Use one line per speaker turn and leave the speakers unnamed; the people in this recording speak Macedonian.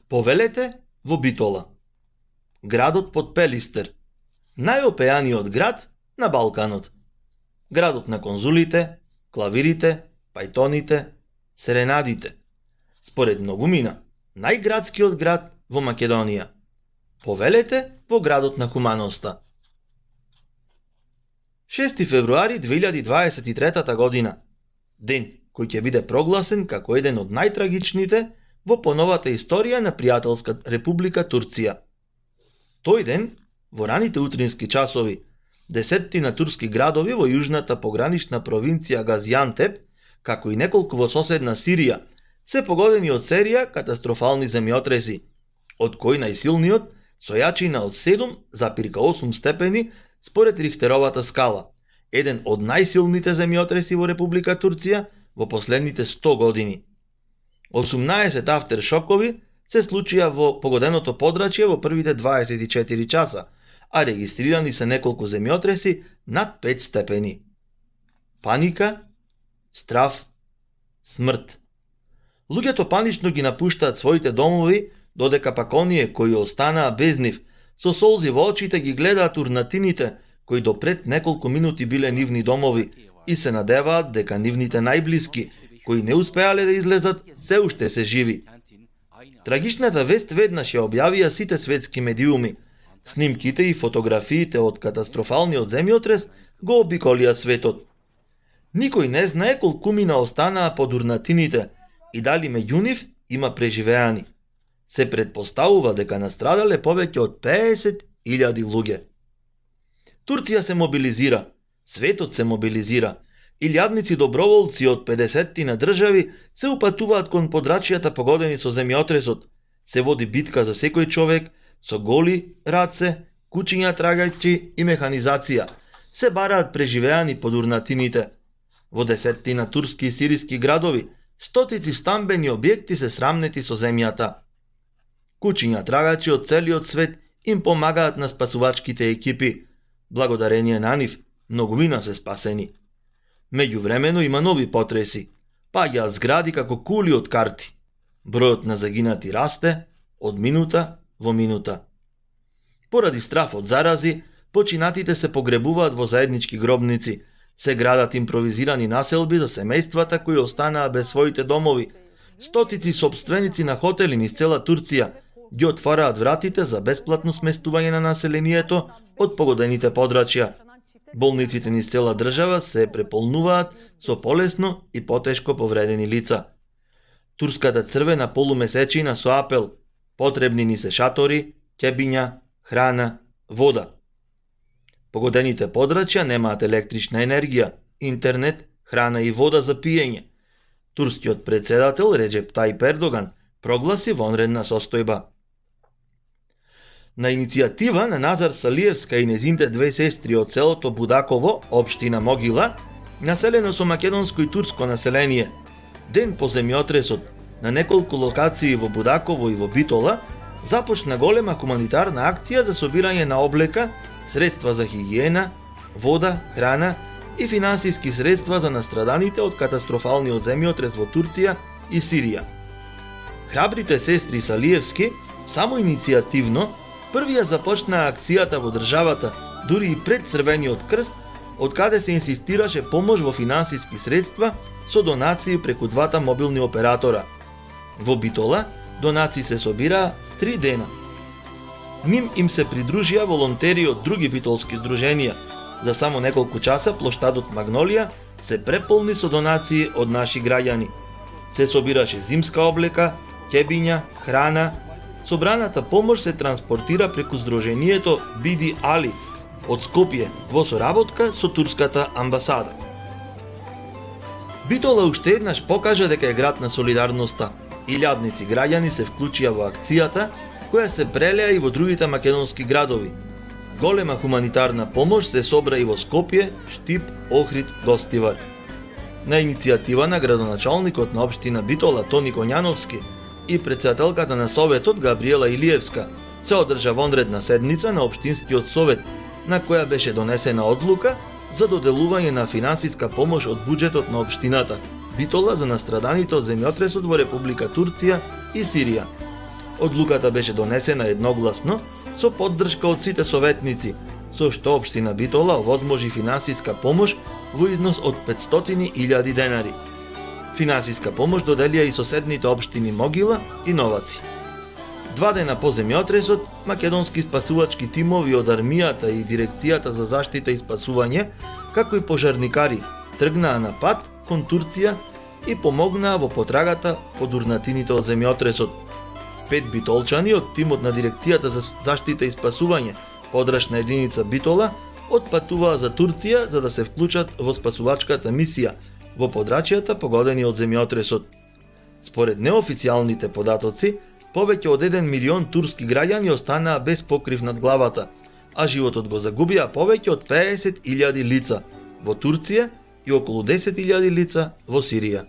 Повелете во Битола. Градот под Пелистер. Најопеаниот град на Балканот. Градот на конзулите, клавирите, пајтоните, серенадите. Според многумина, најградскиот град во Македонија. Повелете во градот на хуманоста. 6 февруари 2023 година. Ден кој ќе биде прогласен како еден од најтрагичните во поновата историја на пријателска република Турција. Тој ден, во раните утрински часови, десеттина турски градови во јужната погранична провинција Газиантеп, како и неколку во соседна Сирија, се погодени од серија катастрофални земјотреси, од кои најсилниот со јачина од 7,8 степени според Рихтеровата скала, еден од најсилните земјотреси во Република Турција во последните 100 години. 18 автершокови се случија во погоденото подрачје во првите 24 часа, а регистрирани се неколку земјотреси над 5 степени. Паника, страв, смрт. Луѓето панично ги напуштаат своите домови, додека пак оние кои останаа без нив, со солзи во очите ги гледаат урнатините кои допред неколку минути биле нивни домови и се надеваат дека нивните најблиски, кои не успеале да излезат, се уште се живи. Трагичната вест веднаш ја објавија сите светски медиуми. Снимките и фотографиите од катастрофалниот земјотрес го обиколија светот. Никој не знае колкумина останаа под урнатините и дали меѓу нив има преживеани. Се претпоставува дека настрадале повеќе од 50.000 луѓе. Турција се мобилизира, светот се мобилизира, илјадници доброволци од 50 на држави се упатуваат кон подрачјата погодени со земјотресот. Се води битка за секој човек, со голи раце, кучиња трагајќи и механизација. Се бараат преживеани под урнатините. Во 10 турски и сириски градови, стотици стамбени објекти се срамнети со земјата. Кучиња трагачи од целиот свет им помагаат на спасувачките екипи. Благодарение на нив, многумина се спасени. Меѓувремено има нови потреси. Паѓаат згради како кули од карти. Бројот на загинати расте од минута во минута. Поради страф од зарази, починатите се погребуваат во заеднички гробници. Се градат импровизирани населби за семејствата кои останаа без своите домови. Стотици сопственици на хотели низ цела Турција ги отвараат вратите за бесплатно сместување на населението од погодените подрачја. Болниците низ цела држава се преполнуваат со полесно и потешко повредени лица. Турската црвена полумесечина со апел: потребни ни се шатори, ќебиња, храна, вода. Погодените подрачја немаат електрична енергија, интернет, храна и вода за пиење. Турскиот председател Реджеп Тајип Ердоган прогласи вонредна состојба. На иницијатива на Назар Салиевска и незините две сестри од селото Будаково, општина Могила, населено со македонско и турско население, ден по земјотресот, на неколку локации во Будаково и во Битола, започна голема хуманитарна акција за собирање на облека, средства за хигиена, вода, храна и финансиски средства за настраданите од катастрофалниот земјотрес во Турција и Сирија. Храбрите сестри Салиевски само иницијативно првија започнаа акцијата во државата, дури и пред Црвениот крст, од каде се инсистираше помош во финансиски средства со донации преку двата мобилни оператора. Во Битола донации се собираа 3 дена. Ним им се придружија волонтери од други битолски здруженија. За само неколку часа плоштадот Магнолија се преполни со донации од наши граѓани. Се собираше зимска облека, ќебиња, храна. Собраната помош се транспортира преку здруженијето Биди Али од Скопје во соработка со турската амбасада. Битола уште еднаш покажа дека е град на солидарноста. Илјадници граѓани се вклучија во акцијата, која се прелеа и во другите македонски градови. Голема хуманитарна помош се собра и во Скопје, Штип, Охрид, Гостивар. На иницијатива на градоначалникот на општина Битола Тони Коњановски и председателката на Советот Габриела Илиевска се одржа вонредна седница на Општинскиот совет, на која беше донесена одлука за доделување на финансиска помош од буџетот на општината Битола за настраданите од земјотресот во Република Турција и Сирија. Одлуката беше донесена едногласно со поддршка од сите советници, со што општина Битола овозможи финансиска помош во износ од 500.000 денари. Финансиска помош доделија и соседните општини Могила и Новаци. 2 дена по земјотресот, македонски спасувачки тимови од армијата и дирекцијата за заштита и спасување, како и пожарникари, тргнаа на пат кон Турција и помогнаа во потрагата по дурнатините од земјотресот. 5 битолчани од тимот на дирекцијата за заштита и спасување, подрачна единица Битола, отпатуваа за Турција за да се вклучат во спасувачката мисија во подрачјата погодени од земјотресот. Според неофицијалните податоци, повеќе од 1 милион турски граѓани останаа без покрив над главата, а животот го загубија повеќе од 50.000 лица во Турција и околу 10.000 лица во Сирија.